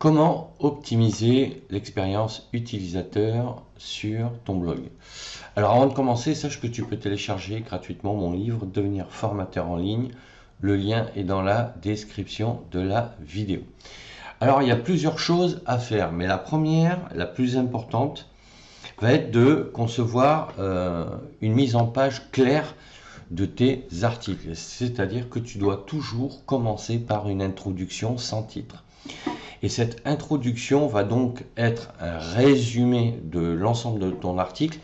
Comment optimiser l'expérience utilisateur sur ton blog? Alors avant de commencer, sache que tu peux télécharger gratuitement mon livre Devenir formateur en ligne. Le lien est dans la description de la vidéo. Alors il y a plusieurs choses à faire, mais la première, la plus importante, va être de concevoir une mise en page claire de tes articles. C'est-à-dire que tu dois toujours commencer par une introduction sans titre. Et cette introduction va donc être un résumé de l'ensemble de ton article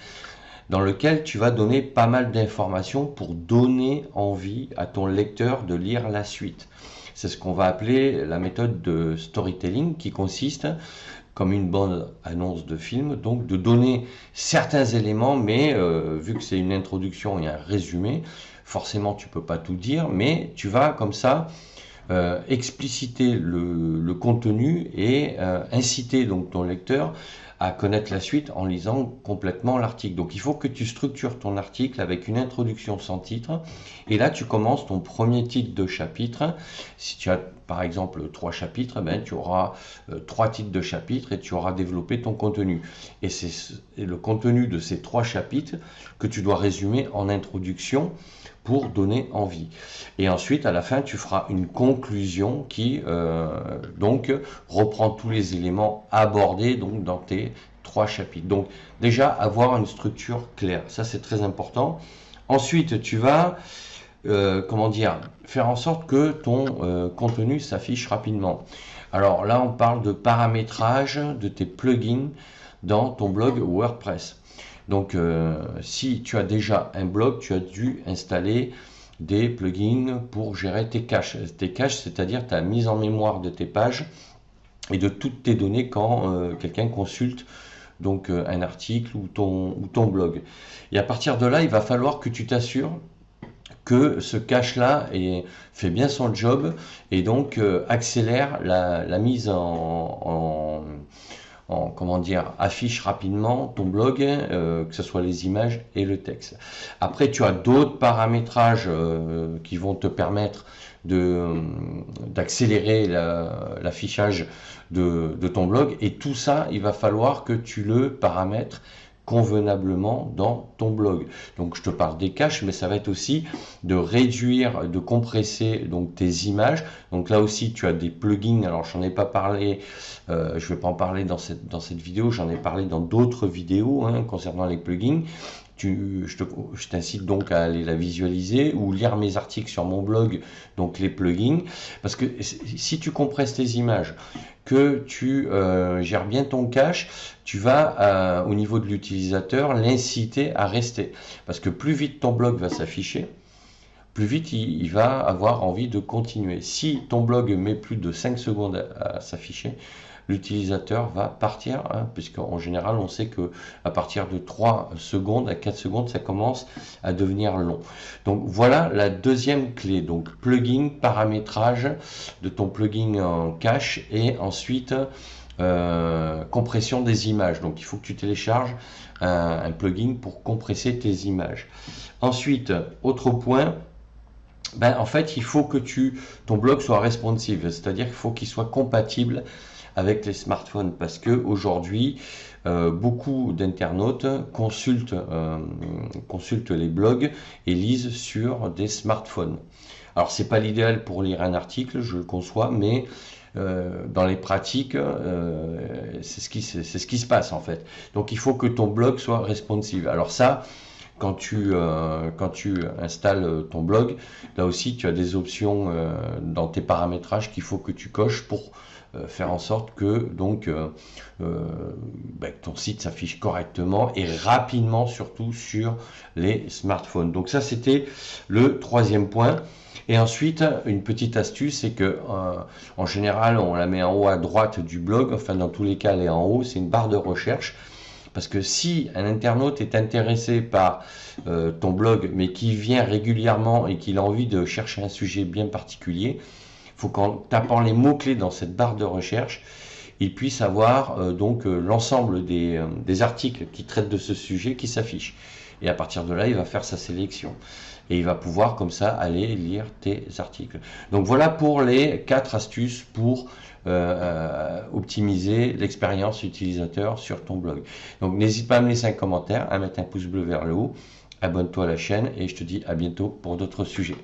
dans lequel tu vas donner pas mal d'informations pour donner envie à ton lecteur de lire la suite. C'est ce qu'on va appeler la méthode de storytelling qui consiste, comme une bonne annonce de film, donc de donner certains éléments, mais vu que c'est une introduction et un résumé, forcément tu peux pas tout dire, mais tu vas comme ça expliciter le contenu et inciter donc ton lecteur à connaître la suite en lisant complètement l'article. Donc il faut que tu structures ton article avec une introduction sans titre, et là tu commences ton premier titre de chapitre. Si tu as par exemple 3 chapitres, ben, tu auras 3 titres de chapitre et tu auras développé ton contenu. Et c'est le contenu de ces 3 chapitres que tu dois résumer en introduction pour donner envie. Et ensuite, à la fin, tu feras une conclusion qui donc reprend tous les éléments abordés donc dans tes 3 chapitres. Donc déjà, avoir une structure claire, ça c'est très important. Ensuite, tu vas faire en sorte que ton contenu s'affiche rapidement. Alors là, on parle de paramétrage de tes plugins dans ton blog WordPress. Donc, si tu as déjà un blog, tu as dû installer des plugins pour gérer tes caches. Tes caches, c'est-à-dire ta mise en mémoire de tes pages et de toutes tes données quand quelqu'un consulte donc un article ou ton blog. Et à partir de là, il va falloir que tu t'assures que ce cache-là fait bien son job et donc accélère la mise affiche rapidement ton blog, que ce soit les images et le texte. Après, tu as d'autres paramétrages qui vont te permettre d'accélérer l'affichage de ton blog, et tout ça, il va falloir que tu le paramètres convenablement dans ton blog. Donc je te parle des caches, mais ça va être aussi de réduire, de compresser donc tes images. Donc là aussi tu as des plugins. Alors j'en ai pas parlé, je vais pas en parler dans cette vidéo, j'en ai parlé dans d'autres vidéos concernant les plugins. Je t'incite donc à aller la visualiser ou lire mes articles sur mon blog, donc les plugins, parce que si tu compresses tes images, que tu gères bien ton cache, tu vas au niveau de l'utilisateur l'inciter à rester, parce que plus vite ton blog va s'afficher, plus vite il va avoir envie de continuer. Si ton blog met plus de 5 secondes à s'afficher, l'utilisateur va partir, puisqu'en général on sait que à partir de 3 secondes à 4 secondes ça commence à devenir long. Donc voilà la deuxième clé, donc plugin, paramétrage de ton plugin en cache, et ensuite compression des images. Donc il faut que tu télécharges un plugin pour compresser tes images. Ensuite, autre point, en fait il faut que ton blog soit responsive, c'est-à-dire qu'il faut qu'il soit compatible avec les smartphones, parce que aujourd'hui beaucoup d'internautes consultent les blogs et lisent sur des smartphones. Alors c'est pas l'idéal pour lire un article, je le conçois, mais dans les pratiques c'est ce qui se passe en fait. Donc il faut que ton blog soit responsive. Alors ça, quand tu installes ton blog, là aussi tu as des options dans tes paramétrages qu'il faut que tu coches pour faire en sorte que donc ton site s'affiche correctement et rapidement, surtout sur les smartphones. Donc ça, c'était le troisième point. Et ensuite, une petite astuce, c'est que en général on la met en haut à droite du blog, enfin dans tous les cas elle est en haut, c'est une barre de recherche. Parce que si un internaute est intéressé par ton blog, mais qui vient régulièrement et qu'il a envie de chercher un sujet bien particulier, il faut qu'en tapant les mots-clés dans cette barre de recherche, il puisse avoir l'ensemble des articles qui traitent de ce sujet qui s'affichent. Et à partir de là, il va faire sa sélection. Et il va pouvoir comme ça aller lire tes articles. Donc voilà pour les 4 astuces pour optimiser l'expérience utilisateur sur ton blog. Donc n'hésite pas à me laisser un commentaire, à mettre un pouce bleu vers le haut, abonne-toi à la chaîne et je te dis à bientôt pour d'autres sujets.